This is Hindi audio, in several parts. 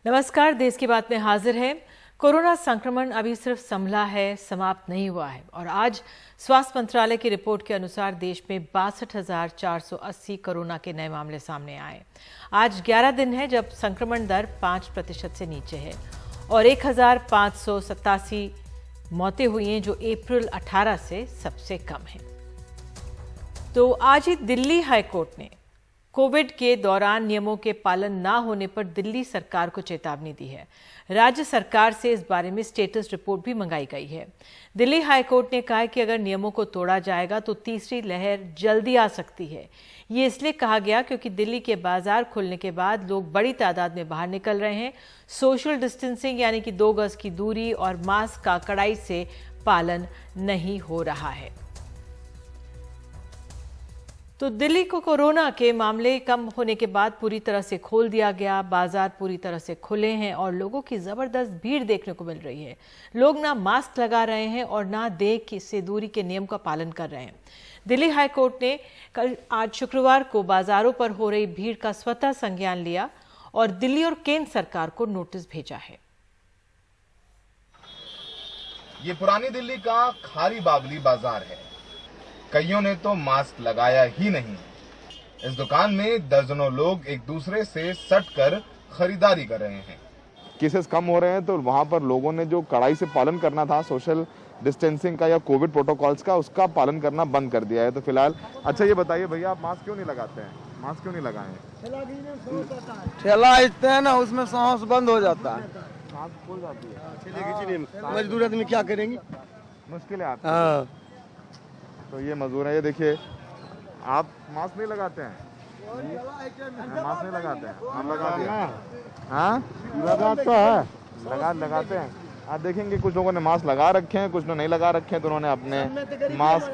नमस्कार, देश की बात में हाजिर है। कोरोना संक्रमण अभी सिर्फ संभला है, समाप्त नहीं हुआ है और आज स्वास्थ्य मंत्रालय की रिपोर्ट के अनुसार देश में 62,480 कोरोना के नए मामले सामने आए। आज 11 दिन है जब संक्रमण दर 5% से नीचे है और 1,587 मौतें हुई हैं, जो अप्रैल 18 से सबसे कम है। तो आज ही दिल्ली हाईकोर्ट ने कोविड के दौरान नियमों के पालन न होने पर दिल्ली सरकार को चेतावनी दी है। राज्य सरकार से इस बारे में स्टेटस रिपोर्ट भी मंगाई गई है। दिल्ली हाईकोर्ट ने कहा है कि अगर नियमों को तोड़ा जाएगा तो तीसरी लहर जल्दी आ सकती है। ये इसलिए कहा गया क्योंकि दिल्ली के बाजार खुलने के बाद लोग बड़ी तादाद में बाहर निकल रहे हैं। सोशल डिस्टेंसिंग यानी कि 2 गज की दूरी और मास्क का कड़ाई से पालन नहीं हो रहा है। तो दिल्ली को कोरोना के मामले कम होने के बाद पूरी तरह से खोल दिया गया। बाजार पूरी तरह से खुले हैं और लोगों की जबरदस्त भीड़ देखने को मिल रही है। लोग ना मास्क लगा रहे हैं और ना देह से दूरी के नियम का पालन कर रहे हैं। दिल्ली हाईकोर्ट ने आज शुक्रवार को बाजारों पर हो रही भीड़ का स्वतः संज्ञान लिया और दिल्ली और केंद्र सरकार को नोटिस भेजा है। ये पुरानी दिल्ली का खारी बावली बाजार है। कईयों ने तो मास्क लगाया ही नहीं। इस दुकान में दर्जनों लोग एक दूसरे से सटकर खरीदारी कर रहे हैं। केसेस कम हो रहे हैं तो वहां पर लोगों ने जो कड़ाई से पालन करना था सोशल डिस्टेंसिंग का या कोविड प्रोटोकॉल्स का, उसका पालन करना बंद कर दिया है। तो फिलहाल अच्छा ये बताइए भैया, आप मास्क क्यों नहीं लगाते हैं? मास्क क्यों नहीं लगाए? ठेला इतने है ना, उसमें सांस बंद हो जाता है, मास्क खुल जाती है। मजदूर आदमी क्या करेंगे, मुश्किल है आपको। तो ये मजदूर है, ये देखिए, आप मास्क नहीं लगाते हैं? मास्क नहीं लगाते हैं? आप लगाते हैं? हाँ, लगाते हैं, लगाते हैं। आप देखेंगे कुछ लोगों ने मास्क लगा रखे हैं, कुछ ने नहीं लगा रखे हैं, तो उन्होंने अपने मास्क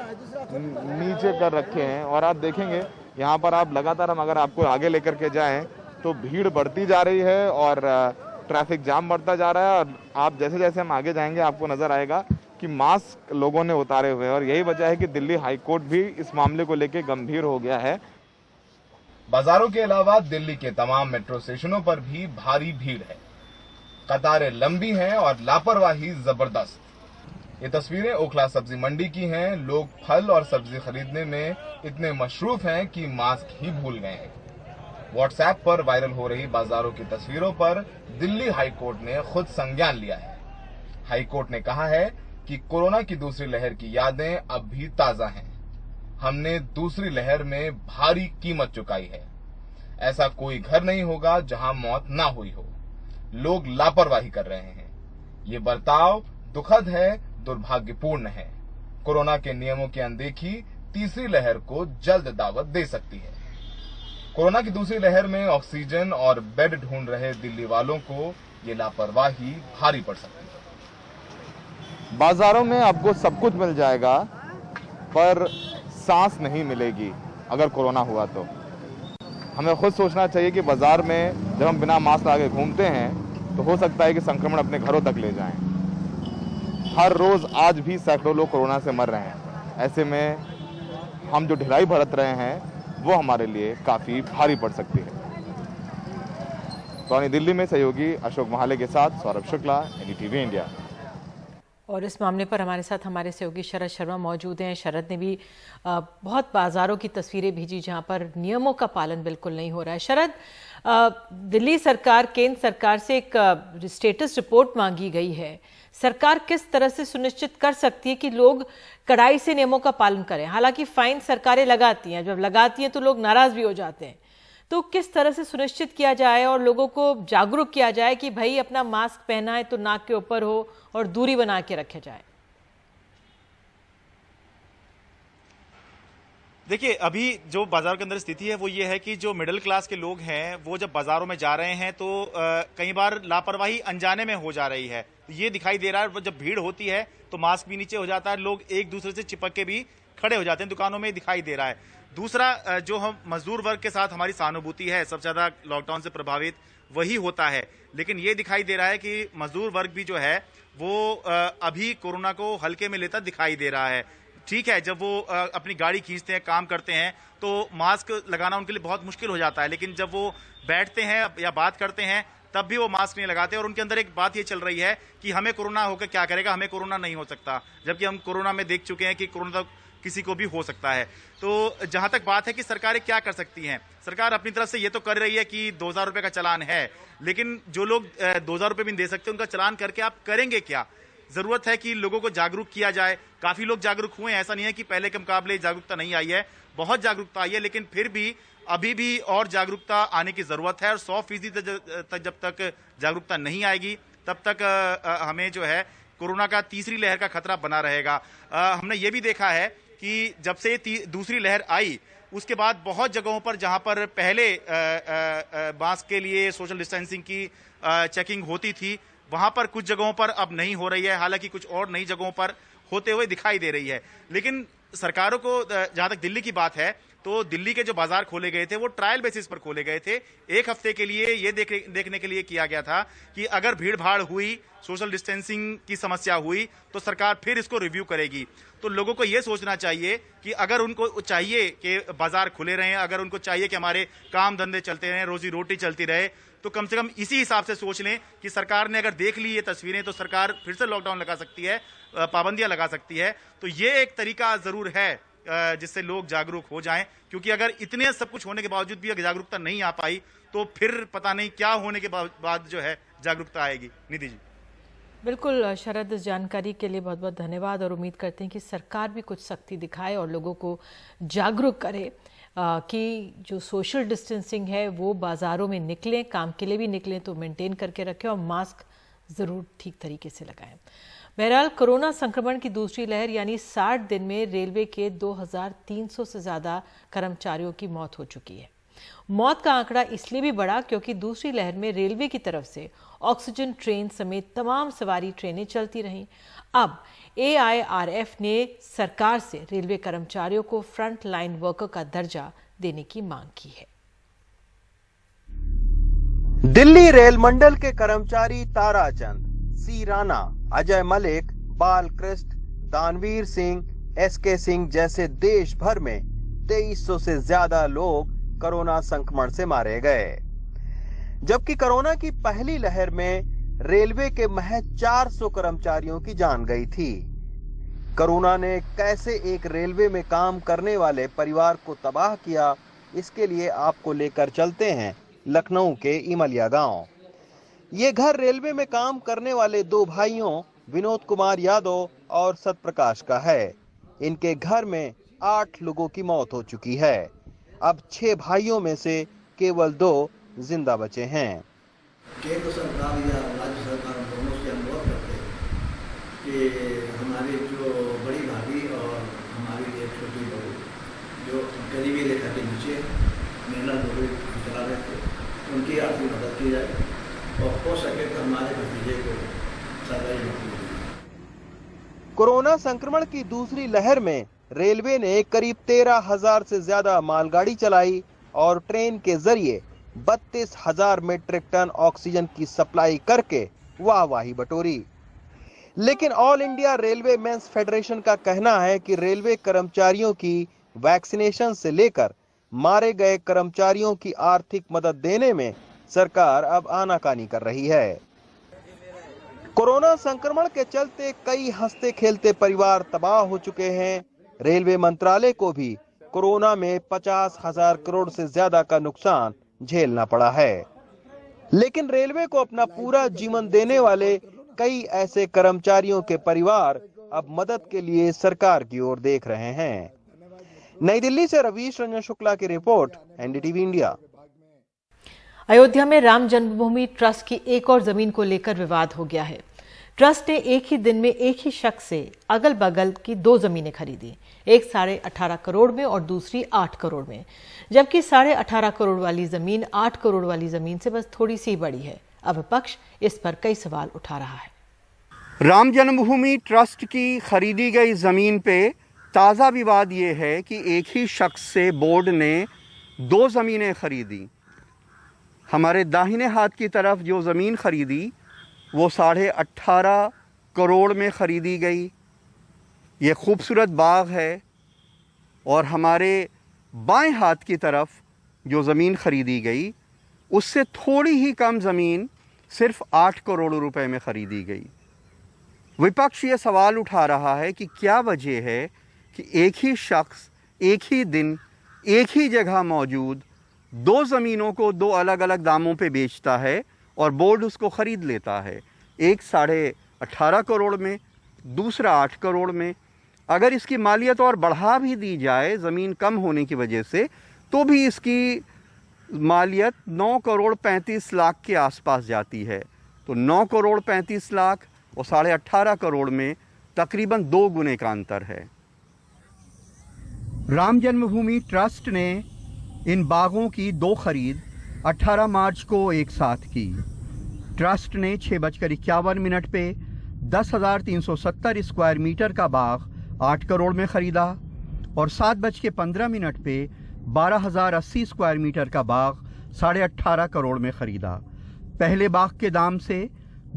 नीचे कर रखे हैं। और आप देखेंगे यहाँ पर आप लगातार, हम अगर आपको आगे लेकर के जाएं तो भीड़ बढ़ती जा रही है और ट्रैफिक जाम बढ़ता जा रहा है। और आप जैसे जैसे हम आगे जाएंगे आपको नजर आएगा कि मास्क लोगों ने उतारे हुए हैं और यही वजह है कि दिल्ली हाईकोर्ट भी इस मामले को लेकर गंभीर हो गया है। बाजारों के अलावा दिल्ली के तमाम मेट्रो स्टेशनों पर भी भारी भीड़ है। कतारें लंबी हैं और लापरवाही जबरदस्त। ये तस्वीरें ओखला सब्जी मंडी की हैं। लोग फल और सब्जी खरीदने में इतने मशरूफ हैं कि मास्क ही भूल गए हैं। व्हाट्सएप पर वायरल हो रही बाजारों की तस्वीरों पर दिल्ली हाईकोर्ट ने खुद संज्ञान लिया है। हाईकोर्ट ने कहा है कि कोरोना की दूसरी लहर की यादें अब भी ताजा हैं। हमने दूसरी लहर में भारी कीमत चुकाई है। ऐसा कोई घर नहीं होगा जहां मौत ना हुई हो। लोग लापरवाही कर रहे हैं। ये बर्ताव दुखद है, दुर्भाग्यपूर्ण है। कोरोना के नियमों की अनदेखी तीसरी लहर को जल्द दावत दे सकती है। कोरोना की दूसरी लहर में ऑक्सीजन और बेड ढूंढ रहे दिल्ली वालों को ये लापरवाही भारी पड़ सकती है। बाजारों में आपको सब कुछ मिल जाएगा पर सांस नहीं मिलेगी अगर कोरोना हुआ तो। हमें खुद सोचना चाहिए कि बाजार में जब हम बिना मास्क लगा के घूमते हैं तो हो सकता है कि संक्रमण अपने घरों तक ले जाएं। हर रोज आज भी सैकड़ों लोग कोरोना से मर रहे हैं। ऐसे में हम जो ढिलाई बरत रहे हैं वो हमारे लिए काफी भारी पड़ सकती है। तो दिल्ली में सहयोगी अशोक महाले के साथ सौरभ शुक्ला, एनडीटीवी इंडिया। और इस मामले पर हमारे साथ हमारे सहयोगी शरद शर्मा मौजूद हैं। शरद ने भी बहुत बाजारों की तस्वीरें भेजी जहां पर नियमों का पालन बिल्कुल नहीं हो रहा है। शरद, दिल्ली सरकार केंद्र सरकार से एक स्टेटस रिपोर्ट मांगी गई है। सरकार किस तरह से सुनिश्चित कर सकती है कि लोग कड़ाई से नियमों का पालन करें? हालांकि फाइन सरकारें लगाती हैं, जब लगाती हैं तो लोग नाराज भी हो जाते हैं। तो किस तरह से सुनिश्चित किया जाए और लोगों को जागरूक किया जाए कि भाई अपना मास्क पहना है तो नाक के ऊपर हो और दूरी बना के रखे जाए? देखिए, अभी जो बाजार के अंदर स्थिति है वो ये है कि जो मिडिल क्लास के लोग हैं वो जब बाजारों में जा रहे हैं तो कई बार लापरवाही अनजाने में हो जा रही है। ये दिखाई दे रहा है, जब भीड़ होती है तो मास्क भी नीचे हो जाता है, लोग एक दूसरे से चिपक के भी खड़े हो जाते हैं, दुकानों में दिखाई दे रहा है। दूसरा, जो हम मजदूर वर्ग के साथ हमारी सहानुभूति है, सबसे ज्यादा लॉकडाउन से प्रभावित वही होता है, लेकिन ये दिखाई दे रहा है कि मजदूर वर्ग भी जो है वो अभी कोरोना को हल्के में लेता दिखाई दे रहा है। ठीक है, जब वो अपनी गाड़ी खींचते हैं, काम करते हैं, तो मास्क लगाना उनके लिए बहुत मुश्किल हो जाता है, लेकिन जब वो बैठते हैं या बात करते हैं तब भी वो मास्क नहीं लगाते और उनके अंदर एक बात ये चल रही है कि हमें कोरोना होकर क्या करेगा, हमें कोरोना नहीं हो सकता, जबकि हम कोरोना में देख चुके हैं कि कोरोना तो किसी को भी हो सकता है। तो जहां तक बात है कि सरकारें क्या कर सकती हैं, सरकार अपनी तरफ से ये तो कर रही है कि 2000 रुपए का चालान है, लेकिन जो लोग 2000 रुपए भी नहीं दे सकते उनका चालान करके आप करेंगे क्या? जरूरत है कि लोगों को जागरूक किया जाए। काफी लोग जागरूक हुए, ऐसा नहीं है कि पहले के मुकाबले जागरूकता नहीं आई है, बहुत जागरूकता आई है, लेकिन फिर भी अभी भी और जागरूकता आने की जरूरत है और 100% तक जब तक जागरूकता नहीं आएगी तब तक हमें जो है कोरोना का तीसरी लहर का खतरा बना रहेगा। हमने ये भी देखा है कि जब से दूसरी लहर आई उसके बाद बहुत जगहों पर जहां पर पहले मास्क के लिए सोशल डिस्टेंसिंग की चेकिंग होती थी, वहां पर कुछ जगहों पर अब नहीं हो रही है, हालांकि कुछ और नई जगहों पर होते हुए दिखाई दे रही है। लेकिन सरकारों को, जहां तक दिल्ली की बात है, तो दिल्ली के जो बाजार खोले गए थे वो ट्रायल बेसिस पर खोले गए थे। एक हफ्ते के लिए ये देखने के लिए किया गया था कि अगर भीड़ भाड़ हुई, सोशल डिस्टेंसिंग की समस्या हुई, तो सरकार फिर इसको रिव्यू करेगी। तो लोगों को यह सोचना चाहिए कि अगर उनको चाहिए कि बाजार खुले रहें, अगर उनको चाहिए कि हमारे काम धंधे चलते रहें, रोजी रोटी चलती रहे, तो कम से कम इसी हिसाब से सोच लें कि सरकार ने अगर देख ली ये तस्वीरें तो सरकार फिर से लॉकडाउन लगा सकती है, पाबंदियां लगा सकती है। तो ये एक तरीका जरूर है जिससे लोग जागरूक हो जाएं, क्योंकि अगर इतने सब कुछ होने के बावजूद भी अगर जागरूकता नहीं आ पाई तो फिर पता नहीं क्या होने के बाद जो है जागरूकता आएगी। निधि जी। बिल्कुल शरद, इस जानकारी के लिए बहुत बहुत धन्यवाद और उम्मीद करते हैं कि सरकार भी कुछ सख्ती दिखाए और लोगों को जागरूक करे कि जो सोशल डिस्टेंसिंग है वो बाज़ारों में निकलें, काम के लिए भी निकलें तो मेंटेन करके रखें और मास्क ज़रूर ठीक तरीके से लगाएं। बहरहाल कोरोना संक्रमण की दूसरी लहर यानी 60 दिन में रेलवे के 2300 से ज़्यादा कर्मचारियों की मौत हो चुकी है। मौत का आंकड़ा इसलिए भी बढ़ा क्योंकि दूसरी लहर में रेलवे की तरफ से ऑक्सीजन ट्रेन समेत तमाम सवारी ट्रेनें चलती रहीं। अब AIRF ने सरकार से रेलवे कर्मचारियों को फ्रंट लाइन वर्कर का दर्जा देने की मांग की है। दिल्ली रेल मंडल के कर्मचारी ताराचंद, सी राणा, अजय मलिक, बालकृष्ण, दानवीर सिंह, SK सिंह जैसे देश भर में 2300 से ज्यादा लोग कोरोना संक्रमण से मारे गए, जबकि कोरोना की पहली लहर में रेलवे के महज 400 कर्मचारियों की जान गई थी। कोरोना ने कैसे एक रेलवे में काम करने वाले परिवार को तबाह किया, इसके लिए आपको लेकर चलते हैं लखनऊ के इमलिया गांव। ये घर रेलवे में काम करने वाले दो भाइयों विनोद कुमार यादव और सतप्रकाश का है। इनके घर में 8 लोगों की मौत हो चुकी है। अब 6 भाइयों में से केवल 2 जिंदा बचे हैं। केंद्र सरकार या राज्य सरकार दोनों से अनुरोध करते हैं कि हमारी जो बड़ी भाभी और हमारी एक छोटी बहू जो गरीबी रेखा के नीचे मेहनत चला रहे थे, उनकी आर्थिक मदद की जाए और हो सके तो हमारे भतीजे को सरकारी नौकरी दी जाए। कोरोना संक्रमण की दूसरी लहर में रेलवे ने करीब 13,000 से ज्यादा मालगाड़ी चलाई और ट्रेन के जरिए 32,000 मीट्रिक टन ऑक्सीजन की सप्लाई करके वाहवाही बटोरी। लेकिन all India railway men's federation का कहना है कि रेलवे कर्मचारियों की वैक्सीनेशन से लेकर मारे गए कर्मचारियों की आर्थिक मदद देने में सरकार अब आनाकानी कर रही है। कोरोना संक्रमण के चलते कई हंसते खेलते परिवार तबाह हो चुके हैं। रेलवे मंत्रालय को भी कोरोना में 50,000 करोड़ से ज्यादा का नुकसान झेलना पड़ा है। लेकिन रेलवे को अपना पूरा जीवन देने वाले कई ऐसे कर्मचारियों के परिवार अब मदद के लिए सरकार की ओर देख रहे हैं। नई दिल्ली से रवीश रंजन शुक्ला की रिपोर्ट, NDTV इंडिया। अयोध्या में राम जन्मभूमि ट्रस्ट की एक और जमीन को लेकर विवाद हो गया है। ट्रस्ट ने एक ही दिन में एक ही शख्स से अगल बगल की 2 जमीनें खरीदी, एक 18.5 करोड़ में और दूसरी 8 करोड़ में, जबकि 18.5 करोड़ वाली जमीन 8 करोड़ वाली जमीन से बस थोड़ी सी बड़ी है। अब विपक्ष इस पर कई सवाल उठा रहा है। राम जन्मभूमि ट्रस्ट की खरीदी गई जमीन पे ताज़ा विवाद ये है कि एक ही शख्स से बोर्ड ने 2 ज़मीनें खरीदी। हमारे दाहिने हाथ की तरफ जो ज़मीन खरीदी वो 18.5 करोड़ में ख़रीदी गई। ये खूबसूरत बाग है। और हमारे बाएं हाथ की तरफ जो ज़मीन ख़रीदी गई उससे थोड़ी ही कम ज़मीन सिर्फ 8 करोड़ रुपए में खरीदी गई। विपक्ष ये सवाल उठा रहा है कि क्या वजह है कि एक ही शख्स एक ही दिन एक ही जगह मौजूद दो ज़मीनों को दो अलग अलग दामों पे बेचता है और बोर्ड उसको ख़रीद लेता है, एक 18.5 करोड़ में, दूसरा 8 करोड़ में। अगर इसकी मालियत और बढ़ा भी दी जाए ज़मीन कम होने की वजह से, तो भी इसकी मालियत 9 करोड़ 35 लाख के आसपास जाती है। तो 9 करोड़ 35 लाख और 18.5 करोड़ में तकरीबन 2 गुने का अंतर है। राम जन्मभूमि ट्रस्ट ने इन बागों की 2 खरीद 18 मार्च को एक साथ की। ट्रस्ट ने 6:51 पे 10,370 स्क्वायर मीटर का बाग 8 करोड़ में ख़रीदा और 7:15 पे 12,080 स्क्वायर मीटर का बाग 18.5 करोड़ में ख़रीदा। पहले बाग के दाम से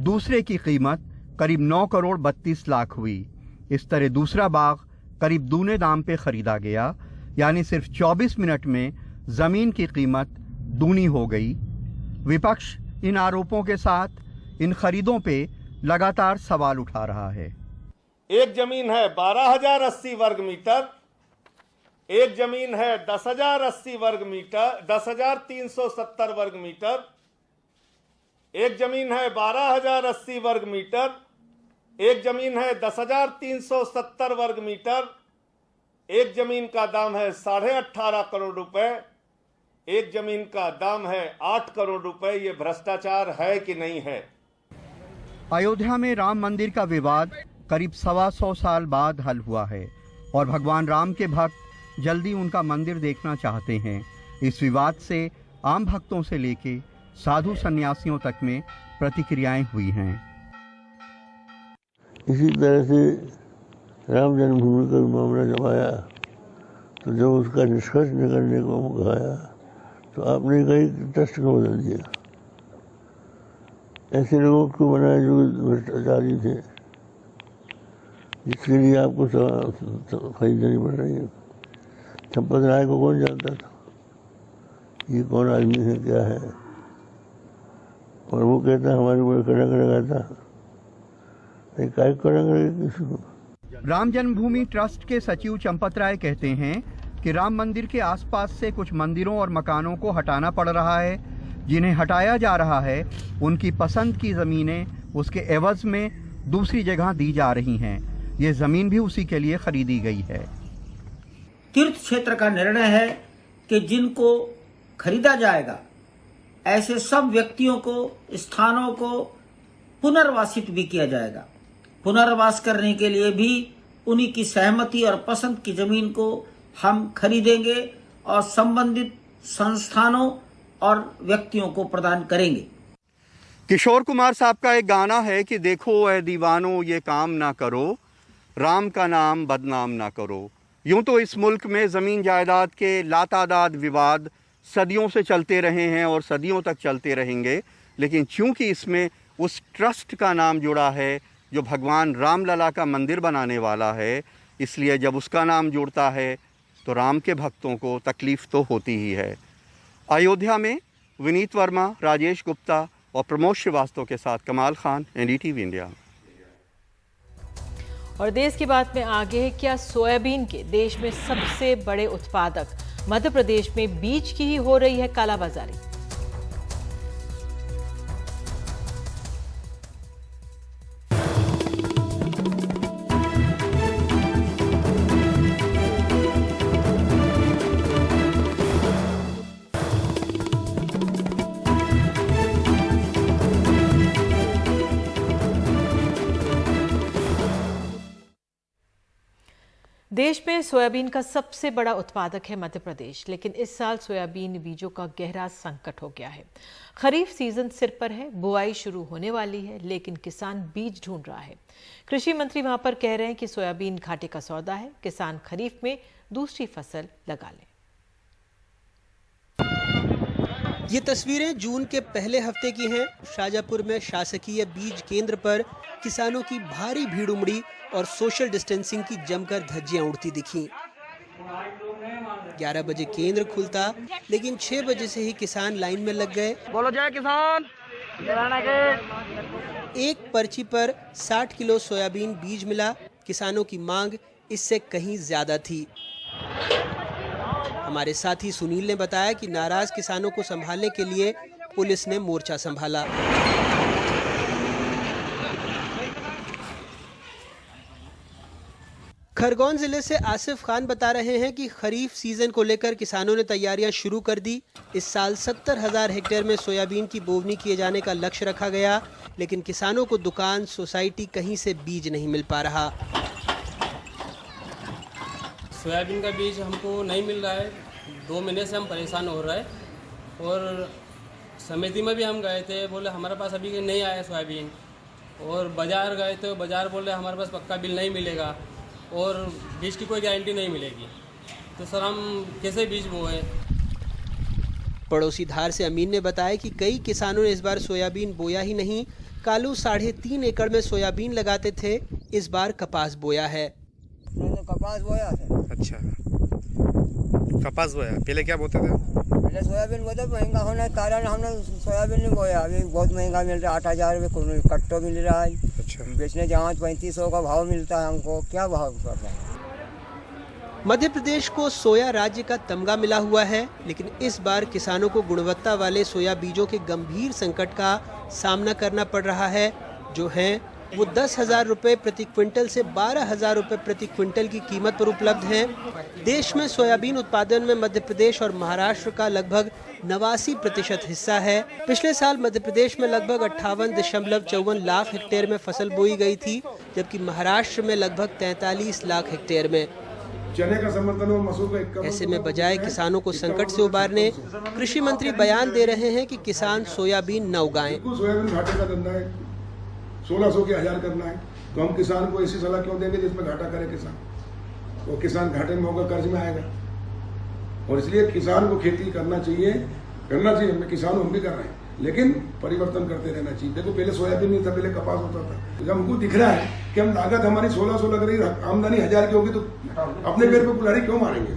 दूसरे की कीमत करीब 9 करोड़ 32 लाख हुई। इस तरह दूसरा बाग करीब दूने दाम पे ख़रीदा गया, यानी सिर्फ 24 मिनट में ज़मीन की कीमत दूनी हो गई। विपक्ष इन आरोपों के साथ इन खरीदों पे लगातार सवाल उठा रहा है। एक जमीन है 12,080 वर्ग मीटर, एक जमीन है 10,080 वर्ग मीटर, 10,370 वर्ग मीटर, एक जमीन है 12,080 वर्ग मीटर, एक जमीन है 10,370 वर्ग मीटर, एक जमीन का दाम है 18.5 करोड़ रुपए, एक जमीन का दाम है 8 करोड़ रुपए। ये भ्रष्टाचार है कि नहीं है? अयोध्या में राम मंदिर का विवाद करीब 125 साल बाद हल हुआ है और भगवान राम के भक्त जल्दी उनका मंदिर देखना चाहते हैं। इस विवाद से आम भक्तों से लेके साधु सन्यासियों तक में प्रतिक्रियाएं हुई हैं। इसी तरह से राम जन्मभूमि का मामला जब आया तो जब उसका निष्कर्ष निकलने को कहा तो आपने कई ट्रस्ट को बदल दिया। ऐसे लोगों को बनाया जो भ्रष्टाचारी थे, जिसके लिए आपको खरीदनी पड़ रही है। संपत राय को कौन जानता था ये कौन आदमी है, क्या है? और वो कहता हमारे ऊपर कड़क लगाता, राम जन्मभूमि ट्रस्ट के सचिव चंपत राय कहते हैं कि राम मंदिर के आसपास से कुछ मंदिरों और मकानों को हटाना पड़ रहा है। जिन्हें हटाया जा रहा है उनकी पसंद की ज़मीनें उसके एवज में दूसरी जगह दी जा रही हैं। ये ज़मीन भी उसी के लिए खरीदी गई है। तीर्थ क्षेत्र का निर्णय है कि जिनको खरीदा जाएगा ऐसे सब व्यक्तियों को, स्थानों को पुनर्वासित भी किया जाएगा। पुनर्वास करने के लिए भी उन्हीं की सहमति और पसंद की जमीन को हम खरीदेंगे और संबंधित संस्थानों और व्यक्तियों को प्रदान करेंगे। किशोर कुमार साहब का एक गाना है कि देखो ऐ दीवानो ये काम ना करो, राम का नाम बदनाम ना करो। यूं तो इस मुल्क में ज़मीन जायदाद के लातादाद विवाद सदियों से चलते रहे हैं और सदियों तक चलते रहेंगे, लेकिन चूंकि इसमें उस ट्रस्ट का नाम जुड़ा है जो भगवान राम लला का मंदिर बनाने वाला है, इसलिए जब उसका नाम जुड़ता है तो राम के भक्तों को तकलीफ़ तो होती ही है। अयोध्या में विनीत वर्मा, राजेश गुप्ता और प्रमोद श्रीवास्तव के साथ कमाल खान, NDTV इंडिया। और देश की बात में आगे, क्या सोयाबीन के देश में सबसे बड़े उत्पादक मध्य प्रदेश में बीज की ही हो रही है कालाबाजारी? देश में सोयाबीन का सबसे बड़ा उत्पादक है मध्य प्रदेश, लेकिन इस साल सोयाबीन बीजों का गहरा संकट हो गया है। खरीफ सीजन सिर पर है, बुआई शुरू होने वाली है, लेकिन किसान बीज ढूंढ रहा है। कृषि मंत्री वहां पर कह रहे हैं कि सोयाबीन घाटे का सौदा है, किसान खरीफ में दूसरी फसल लगा लें। ये तस्वीरें जून के पहले हफ्ते की हैं। शाजापुर में शासकीय बीज केंद्र पर किसानों की भारी भीड़ उमड़ी और सोशल डिस्टेंसिंग की जमकर धज्जियां उड़ती दिखीं। 11 बजे केंद्र खुलता, लेकिन 6 बजे से ही किसान लाइन में लग गए। बोलो जय किसान। एक पर्ची पर 60 किलो सोयाबीन बीज मिला। किसानों की मांग इससे कहीं ज्यादा थी। हमारे साथी सुनील ने बताया कि नाराज किसानों को संभालने के लिए पुलिस ने मोर्चा संभाला। खरगोन जिले से आसिफ खान बता रहे हैं कि खरीफ सीजन को लेकर किसानों ने तैयारियां शुरू कर दी। इस साल 70,000 हेक्टेयर में सोयाबीन की बोवनी किए जाने का लक्ष्य रखा गया, लेकिन किसानों को दुकान, सोसाइटी कहीं से बीज नहीं मिल पा रहा। सोयाबीन का बीज हमको नहीं मिल रहा है। 2 महीने से हम परेशान हो रहे हैं और समिति में भी हम गए थे, बोले हमारे पास अभी नहीं आया सोयाबीन। और बाज़ार गए थे, बाज़ार बोले हमारे पास पक्का बिल नहीं मिलेगा और बीज की कोई गारंटी नहीं मिलेगी। तो सर हम कैसे बीज बोए? पड़ोसी धार से अमीन ने बताया कि कई किसानों ने इस बार सोयाबीन बोया ही नहीं। कालू 3.5 एकड़ में सोयाबीन लगाते थे, इस बार कपास बोया है। कपास बोया है। अच्छा, कपास बोया। पहले क्या बोते थे? पहले सोयाबीन बोते, महंगा होने के कारण हमने सोयाबीन नहीं बोया। अभी बहुत महंगा मिल रहा है, 8,000 रुपये कट्टो मिल रहा है। अच्छा। बेचने जहाँ 3500 का भाव मिलता है, हमको क्या भाव कर रहा है। मध्य प्रदेश को सोया राज्य का तमगा मिला हुआ है, लेकिन इस बार किसानों को गुणवत्ता वाले सोया बीजों के गंभीर संकट का सामना करना पड़ रहा है। जो है वो 10,000 रुपये प्रति क्विंटल से 12,000 रुपये प्रति क्विंटल की कीमत पर उपलब्ध हैं। देश में सोयाबीन उत्पादन में मध्य प्रदेश और महाराष्ट्र का लगभग 89% हिस्सा है। पिछले साल मध्य प्रदेश में लगभग 58.54 लाख हेक्टेयर में फसल बोई गई थी, जबकि महाराष्ट्र में लगभग 43 लाख हेक्टेयर में। चने का समर्थन और मसूर का ऐसे में बजाय किसानों को संकट से उबारने, कृषि मंत्री बयान दे रहे हैं कि किसान सोयाबीन न उगाएं। सोयाबीन घाटे का धंधा है, 1600 के 1000 करना है, तो हम किसान को ऐसी सलाह क्यों देंगे जिसमें घाटा करे किसान? वो किसान घाटे में होगा, कर्ज में आएगा। और इसलिए किसान को खेती करना चाहिए। मैं किसान हम भी कर रहे हैं, लेकिन परिवर्तन करते रहना चाहिए। देखो पहले सोयाबीन नहीं था, पहले कपास होता था। जब हमको दिख रहा है कि हम लागत हमारी 1600 लग रही है, आमदनी 1000 की होगी, तो अपने पेड़ पे कुल्हाड़ी क्यों मारेंगे?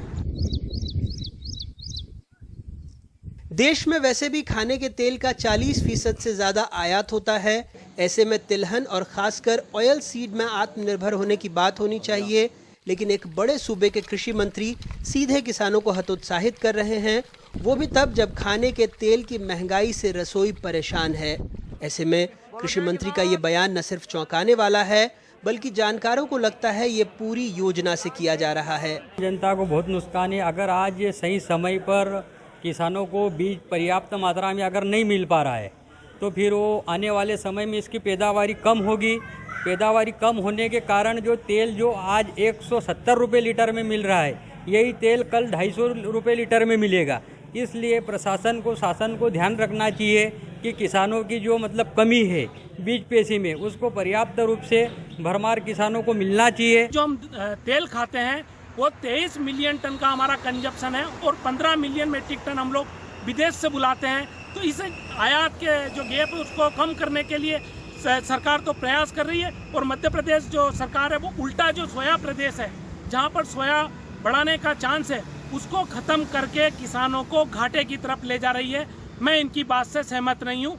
देश में वैसे भी खाने के तेल का 40% से ज्यादा आयात होता है। ऐसे में तिलहन और खासकर ऑयल सीड में आत्मनिर्भर होने की बात होनी चाहिए, लेकिन एक बड़े सूबे के कृषि मंत्री सीधे किसानों को हतोत्साहित कर रहे हैं, वो भी तब जब खाने के तेल की महंगाई से रसोई परेशान है। ऐसे में कृषि मंत्री का ये बयान न सिर्फ चौंकाने वाला है, बल्कि जानकारों को लगता है ये पूरी योजना से किया जा रहा है। जनता को बहुत नुकसान है। अगर आज ये सही समय पर किसानों को बीज पर्याप्त मात्रा में अगर नहीं मिल पा रहा है, तो फिर वो आने वाले समय में इसकी पैदावारी कम होगी। पैदावारी कम होने के कारण जो तेल जो आज 170 रुपये लीटर में मिल रहा है, यही तेल कल 250 रुपये लीटर में मिलेगा। इसलिए प्रशासन को, शासन को ध्यान रखना चाहिए कि किसानों की जो कमी है बीज पेशी में, उसको पर्याप्त रूप से भरमार किसानों को मिलना चाहिए। जो हम तेल खाते हैं वो 23 मिलियन टन का हमारा कंजप्शन है और 15 मिलियन मेट्रिक टन हम लोग विदेश से बुलाते हैं। तो इस आयात के जो गैप है उसको कम करने के लिए सरकार तो प्रयास कर रही है, और मध्य प्रदेश जो सरकार है वो उल्टा जो सोया प्रदेश है, जहां पर सोया बढ़ाने का चांस है, उसको खत्म करके किसानों को घाटे की तरफ ले जा रही है। मैं इनकी बात से सहमत नहीं हूँ।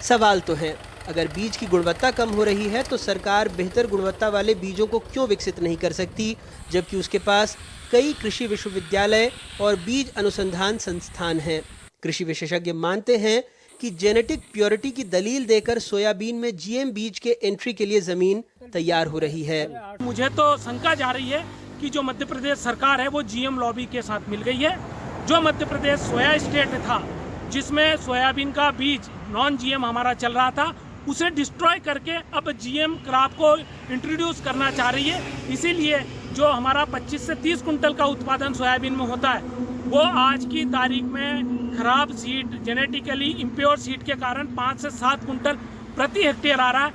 सवाल तो है, अगर बीज की गुणवत्ता कम हो रही है तो सरकार बेहतर गुणवत्ता वाले बीजों को क्यों विकसित नहीं कर सकती, जबकि उसके पास कई कृषि विश्वविद्यालय और बीज अनुसंधान संस्थान हैं। कृषि विशेषज्ञ मानते हैं कि जेनेटिक प्योरिटी की दलील देकर सोयाबीन में जीएम बीज के एंट्री के लिए जमीन तैयार हो रही है। मुझे तो शंका जा रही है कि जो मध्य प्रदेश सरकार है वो जीएम लॉबी के साथ मिल गई है। जो मध्य प्रदेश सोया स्टेट था, जिसमें सोयाबीन का बीज नॉन जीएम हमारा चल रहा था, उसे डिस्ट्रॉय करके अब जीएम क्रॉप को इंट्रोड्यूस करना चाह रही है। इसीलिए जो हमारा 25 से 30 कुंटल का उत्पादन सोयाबीन में होता है, वो आज की तारीख में खराब सीड, जेनेटिकली इम्प्योर सीड के कारण 5 से 7 कुंटल प्रति हेक्टेयर आ रहा है।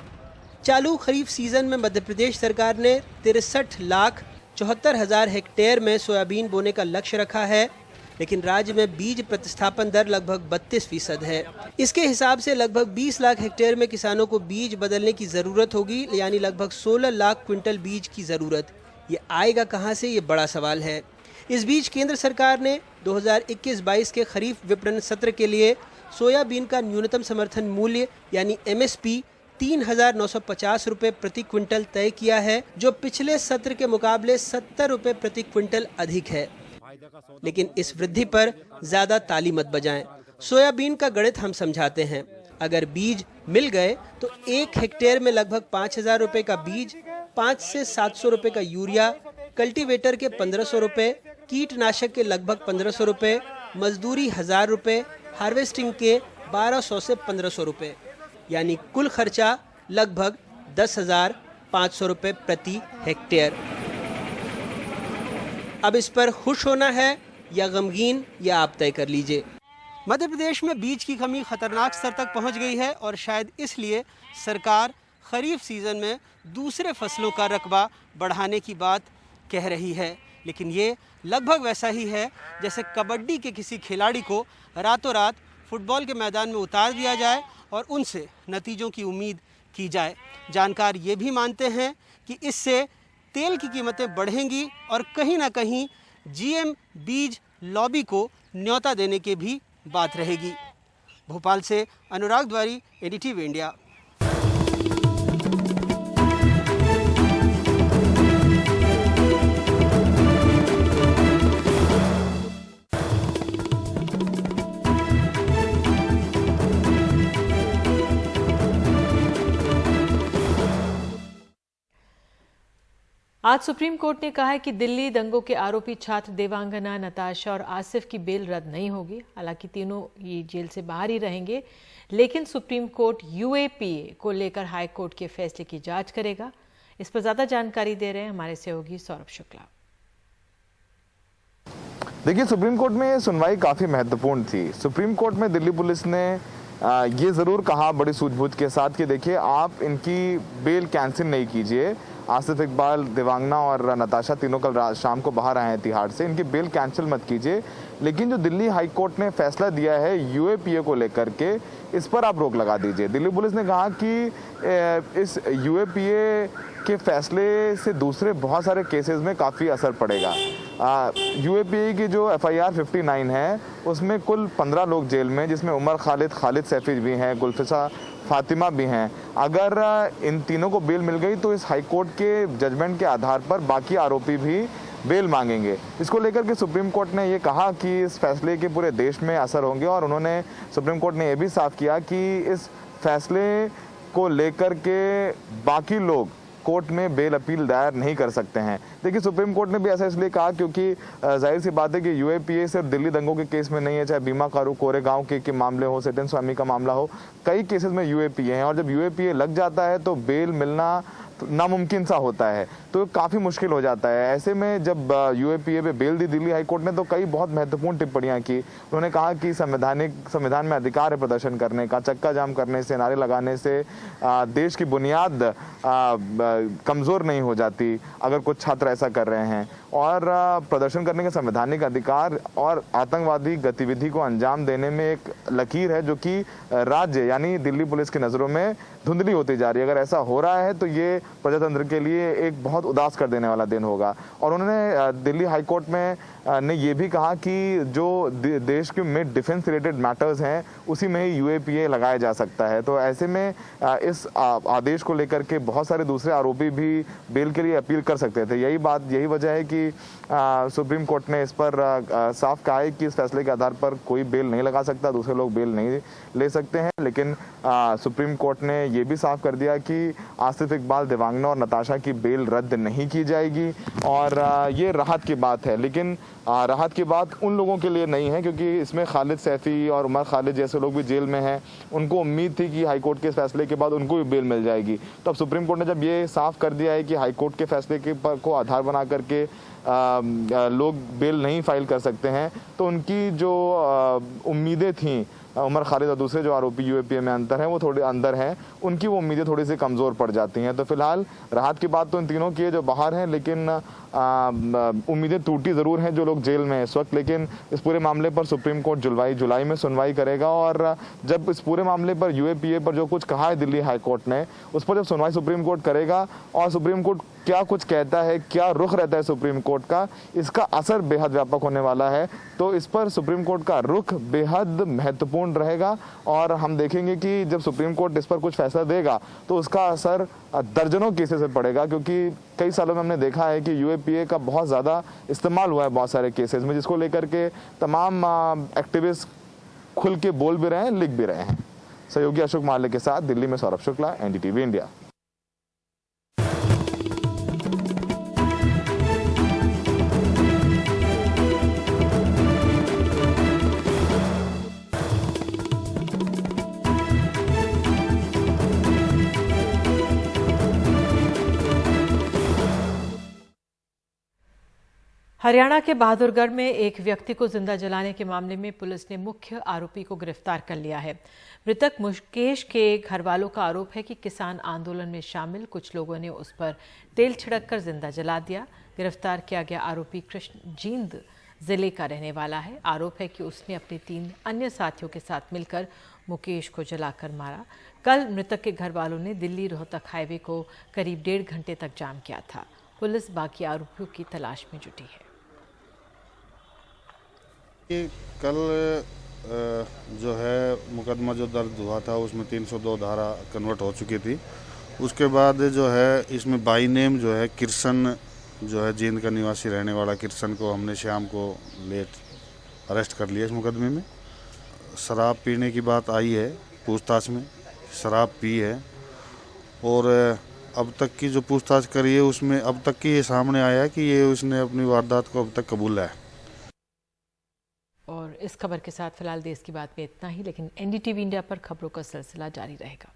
चालू खरीफ सीजन में मध्य प्रदेश सरकार ने 63,74,000 हेक्टेयर में सोयाबीन बोने का लक्ष्य रखा है, लेकिन राज्य में बीज प्रतिस्थापन दर लगभग 32% है। इसके हिसाब से लगभग 20 लाख हेक्टेयर में किसानों को बीज बदलने की जरूरत होगी, यानी लगभग 16 लाख क्विंटल बीज की जरूरत। ये आएगा कहां से, ये बड़ा सवाल है। इस बीच केंद्र सरकार ने 2021-22 के खरीफ विपणन सत्र के लिए सोयाबीन का न्यूनतम समर्थन मूल्य यानी MSP 3,950 रुपये प्रति क्विंटल तय किया है, जो पिछले सत्र के मुकाबले 70 रुपये प्रति क्विंटल अधिक है। लेकिन इस वृद्धि पर ज्यादा ताली मत बजाएं। सोयाबीन का गणित हम समझाते हैं। अगर बीज मिल गए तो 1 हेक्टेयर में लगभग 5,000 रुपये का बीज, 5 से 700 रुपये का यूरिया, कल्टीवेटर के 1,500 रुपये, कीटनाशक के लगभग 1,500 रुपये, मजदूरी 1,000 रुपये, हार्वेस्टिंग के 1,200 से 1,500 रुपये, यानी कुल खर्चा लगभग 10,500 रुपये प्रति हेक्टेयर। अब इस पर खुश होना है या गमगीन, या आप तय कर लीजिए। मध्य प्रदेश में बीज की कमी खतरनाक स्तर तक पहुंच गई है और शायद इसलिए सरकार खरीफ सीजन में दूसरे फसलों का रकबा बढ़ाने की बात कह रही है। लेकिन ये लगभग वैसा ही है जैसे कबड्डी के किसी खिलाड़ी को रातों रात फुटबॉल के मैदान में उतार दिया जाए और उनसे नतीजों की उम्मीद की जाए। जानकार ये भी मानते हैं कि इससे तेल की कीमतें बढ़ेंगी और कहीं ना कहीं GM बीज लॉबी को न्योता देने की भी बात रहेगी। भोपाल से अनुराग द्वारी, NDTV इंडिया। आज सुप्रीम कोर्ट ने कहा है कि दिल्ली दंगों के आरोपी छात्र देवांगना, नताशा और आसिफ की बेल रद्द नहीं होगी। हालांकि तीनों ही जेल से बाहर ही रहेंगे, लेकिन सुप्रीम कोर्ट UAPA को लेकर हाई कोर्ट के फैसले की जांच करेगा। इस पर ज्यादा जानकारी दे रहे हैं हमारे सहयोगी सौरभ शुक्ला। देखिए, सुप्रीम कोर्ट में ये सुनवाई काफी महत्वपूर्ण थी। सुप्रीम कोर्ट में दिल्ली पुलिस ने ये जरूर कहा बड़ी सूझबूझ के साथ कि देखिए, आप इनकी बेल कैंसिल नहीं कीजिए। आसिफ इकबाल, देवांगना और नताशा तीनों कल शाम को बाहर आए हैं तिहाड़ से, इनकी बेल कैंसिल मत कीजिए। लेकिन जो दिल्ली हाई कोर्ट ने फैसला दिया है UAPA को लेकर के, इस पर आप रोक लगा दीजिए। दिल्ली पुलिस ने कहा कि इस UAPA के फैसले से दूसरे बहुत सारे केसेस में काफ़ी असर पड़ेगा। UAPA की जो FIR 59 है उसमें कुल 15 लोग जेल में, जिसमें उमर खालिद सैफी भी हैं, गुलफिसा फातिमा भी हैं। अगर इन तीनों को बेल मिल गई तो इस हाई कोर्ट के जजमेंट के आधार पर बाकी आरोपी भी बेल मांगेंगे। इसको लेकर के सुप्रीम कोर्ट ने ये कहा कि इस फैसले के पूरे देश में असर होंगे और उन्होंने सुप्रीम कोर्ट ने ये भी साफ किया कि इस फैसले को लेकर के बाकी लोग कोर्ट में बेल अपील दायर नहीं कर सकते हैं। देखिए, सुप्रीम कोर्ट ने भी ऐसा इसलिए कहा क्योंकि जाहिर सी बात है कि UAPA सिर्फ दिल्ली दंगों के केस में नहीं है, चाहे भीमा कोरेगांव के मामले हो, सेटन स्वामी का मामला हो, कई केसेस में UAPA हैं और जब UAPA लग जाता है तो बेल मिलना नामुमकिन सा होता है, तो काफ़ी मुश्किल हो जाता है। ऐसे में जब UAPA पे बेल दी दिल्ली हाई कोर्ट ने तो कई बहुत महत्वपूर्ण टिप्पणियां की। उन्होंने कहा कि संविधान में अधिकार है प्रदर्शन करने का, चक्का जाम करने से, नारे लगाने से देश की बुनियाद कमज़ोर नहीं हो जाती अगर कुछ छात्र ऐसा कर रहे हैं, और प्रदर्शन करने का संवैधानिक अधिकार और आतंकवादी गतिविधि को अंजाम देने में एक लकीर है जो कि राज्य यानी दिल्ली पुलिस की नज़रों में धुंधली होती जा रही है। अगर ऐसा हो रहा है तो ये प्रजातंत्र के लिए एक बहुत उदास कर देने वाला दिन होगा। और उन्होंने दिल्ली हाई कोर्ट में ने ये भी कहा कि जो देश के में डिफेंस रिलेटेड मैटर्स हैं उसी में ही UAPA लगाया जा सकता है। तो ऐसे में इस आदेश को लेकर के बहुत सारे दूसरे आरोपी भी बेल के लिए अपील कर सकते थे। यही वजह है कि सुप्रीम कोर्ट ने इस पर साफ कहा है कि इस फैसले के आधार पर कोई बेल नहीं लगा सकता, दूसरे लोग बेल नहीं ले सकते हैं। लेकिन सुप्रीम कोर्ट ने ये भी साफ कर दिया कि आसिफ इकबाल, देवांगना और नताशा की बेल रद्द नहीं की जाएगी और ये राहत की बात है। लेकिन राहत की बात उन लोगों के लिए नहीं है क्योंकि इसमें खालिद सैफी और उमर खालिद जैसे लोग भी जेल में हैं। उनको उम्मीद थी कि हाई कोर्ट के फैसले के बाद उनको भी बेल मिल जाएगी। तो अब सुप्रीम कोर्ट ने जब ये साफ कर दिया है कि हाई कोर्ट के फैसले को आधार बना करके लोग बेल नहीं फाइल कर सकते हैं, तो उनकी जो उम्मीदें थीं उमर खालिद और दूसरे जो आरोपी UAPA में अंतर हैं वो थोड़े अंदर हैं, उनकी वो उम्मीदें थोड़ी सी कमज़ोर पड़ जाती हैं। तो फिलहाल राहत की बात तो इन तीनों की है जो बाहर हैं, लेकिन उम्मीदें टूटी ज़रूर हैं जो लोग जेल में हैं इस वक्त। लेकिन इस पूरे मामले पर सुप्रीम कोर्ट जुलाई में सुनवाई करेगा और जब इस पूरे मामले पर UAPA पर जो कुछ कहा है दिल्ली हाई कोर्ट ने, उस पर जब सुनवाई सुप्रीम कोर्ट करेगा और सुप्रीम कोर्ट क्या कुछ कहता है, क्या रुख रहता है सुप्रीम कोर्ट का, इसका असर बेहद व्यापक होने वाला है। तो इस पर सुप्रीम कोर्ट का रुख बेहद महत्वपूर्ण रहेगा और हम देखेंगे कि जब सुप्रीम कोर्ट इस पर कुछ फैसला देगा तो उसका असर दर्जनों केसेस से पड़ेगा, क्योंकि कई सालों में हमने देखा है कि यूएपीए का बहुत ज़्यादा इस्तेमाल हुआ है बहुत सारे केसेस में, जिसको लेकर के तमाम एक्टिविस्ट खुल के बोल भी रहे हैं, लिख भी रहे हैं। सहयोगी अशोक माले के साथ दिल्ली में सौरभ शुक्ला, एनडीटीवी इंडिया। हरियाणा के बहादुरगढ़ में एक व्यक्ति को जिंदा जलाने के मामले में पुलिस ने मुख्य आरोपी को गिरफ्तार कर लिया है। मृतक मुकेश के घर वालों का आरोप है कि किसान आंदोलन में शामिल कुछ लोगों ने उस पर तेल छिड़ककर जिंदा जला दिया। गिरफ्तार किया गया आरोपी कृष्ण जींद जिले का रहने वाला है। आरोप है कि उसने अपने 3 अन्य साथियों के साथ मिलकर मुकेश को जलाकर मारा। कल मृतक के घर वालों ने दिल्ली रोहतक हाईवे को करीब 1.5 घंटे तक जाम किया था। पुलिस बाकी आरोपियों की तलाश में जुटी है। कल जो है मुकदमा जो दर्ज हुआ था उसमें 302 धारा कन्वर्ट हो चुकी थी। उसके बाद जो है इसमें बाई नेम जो है कृष्ण जो है जींद का निवासी रहने वाला कृष्ण को हमने शाम को लेट अरेस्ट कर लिया इस मुकदमे में। शराब पीने की बात आई है पूछताछ में, शराब पी है और अब तक की जो पूछताछ करी है उसमें अब तक की ये सामने आया है कि ये उसने अपनी वारदात को अब तक कबूला है। और इस खबर के साथ फिलहाल देश की बात में इतना ही, लेकिन एनडीटीवी इंडिया पर खबरों का सिलसिला जारी रहेगा।